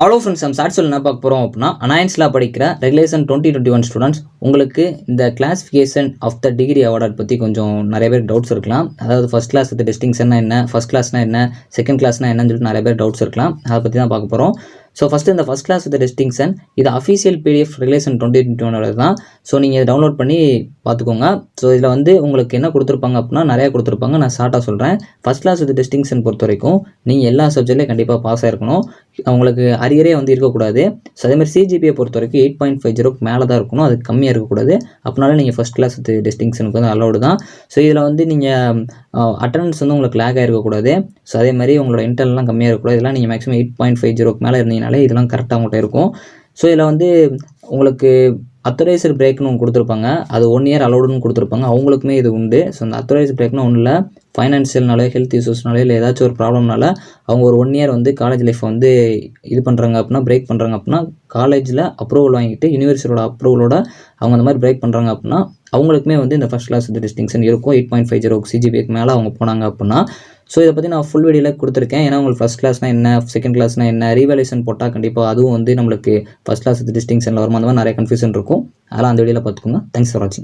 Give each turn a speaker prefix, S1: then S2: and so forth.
S1: Hello friends, நம்ம ஷார்ட்ஸில் என்ன பார்க்க போகிறோம் அப்படின்னா, அனாயன்ஸில் படிக்கிற ரெகுலேஷன் 2021 ஸ்டூடெண்ட்ஸ், உங்களுக்கு இந்த classification of the degree award பற்றி கொஞ்சம் நிறைய பேர் டவுட்ஸ் இருக்கலாம். அதாவது ஃபஸ்ட் கிளாஸ் வித் டிஸ்டிங்ஷன்னா என்ன, ஃபஸ்ட் கிளாஸ்னா என்ன, செகண்ட் கிளாஸ்னா என்னன்னு சொல்லிட்டு நிறைய பேர் டவுட்ஸ் இருக்கலாம். அதை பற்றி தான் பார்க்க போகிறோம். ஸோ ஃபஸ்ட்டு இந்த ஃபஸ்ட் கிளாஸ் வித் டிஸ்டிங்ஷன் இது அஃபீஷியல் பிடிஎஃப் ரெகுலேஷன் 2021 தான். ஸோ நீங்கள் இதை டவுன்லோட் பண்ணி பார்த்துக்கோங்க. ஸோ இதில் வந்து உங்களுக்கு என்ன கொடுத்துருப்பாங்க அப்படின்னா நிறையா கொடுத்துருப்பாங்க. நான் ஷார்ட்டாக சொல்கிறேன். ஃபஸ்ட் கிளாஸ் வித் டிஸ்டிங்ஷன் பொறுத்த வரைக்கும் நீங்கள் எல்லா சப்ஜெக்ட்லையும் கண்டிப்பாக பாஸ் ஆகிருக்கணும். உங்களுக்கு அரியரே வந்து இருக்கக்கூடாது. ஸோ அதேமாதிரி சிஜிபியை பொறுத்த வரைக்கும் 8.50 மேலே தான் இருக்கணும். அது கம்மியாக இருக்கக்கூடாது. அப்படினால நீங்கள் ஃபஸ்ட் கிளாஸ் வித் டிஸ்டிங்ஷனுக்கு வந்து அலௌடு தான். ஸோ இதில் வந்து நீங்கள் அட்டண்டன்ஸ் வந்து உங்களுக்கு லேக் ஆகிருக்கக்கூடாது. ஸோ அதே மாதிரி உங்களோட இன்டர்னல்லாம் கம்மியாக இருக்கக்கூடாது. இதெல்லாம் நீங்கள் மேக்ஸிமம் 8.50 மேலே இருந்தீங்கனாலே இதெல்லாம் கரெக்டாக உங்கள்கிட்ட இருக்கும். ஸோ இதில் வந்து உங்களுக்கு அத்தரைஸ்டு பிரேக்னு ஒன்று கொடுத்துருப்பாங்க. அது 1 இயர் அலௌடுன்னு கொடுத்துருப்பாங்க. அவங்களுக்குமே இது உண்டு. ஸோ அந்த அத்தரைஸ்டு பிரேக்னு ஒன்றும் இல்லை, ஃபைனான்ஷியல்னாலே ஹெல்த் இஷ்யூஸ்னாலே இல்லை ஏதாச்சும் ஒரு ப்ராப்ளம்னால அவங்க ஒரு 1 இயர் வந்து காலேஜ் லைஃப் வந்து இது பண்ணுறாங்க அப்படின்னா, பிரேக் பண்ணுறாங்க அப்படின்னா, காலேஜில் அப்ரூவல் வாங்கிட்டு யூனிவர்சிட்டியோட அப்ரூவலோட அவங்க அந்த மாதிரி பிரேக் பண்ணுறாங்க அப்படின்னா, அவங்களுக்குமே வந்து இந்த ஃபஸ்ட் கிளாஸ் வித் டிஸ்டிங்ஷன் இருக்கும். 8.50 சிஜிபிக்கு மேலே அவங்க போனாங்க அப்படின்னா. ஸோ இதை பற்றி நான் ஃபுல் வீடியோவில் கொடுத்துருக்கேன். ஏன்னா உங்களுக்கு ஃபஸ்ட் கிளாஸ்னால் என்ன, செகண்ட் கிளாஸ்னால் என்ன, ரீவேல்யூஷன் போட்டால் கண்டிப்பாக அதுவும் வந்து நம்மளுக்கு ஃபஸ்ட் கிளாஸ் வித் டிஸ்டிங்ஷனில் வருமா, அந்த மாதிரி நிறைய கன்ஃபியூஷன் இருக்கும். அதெல்லாம் அந்த வீடியோவில் பார்த்துக்கோங்க. தேங்க்ஸ் ஃபார் வாட்சிங்.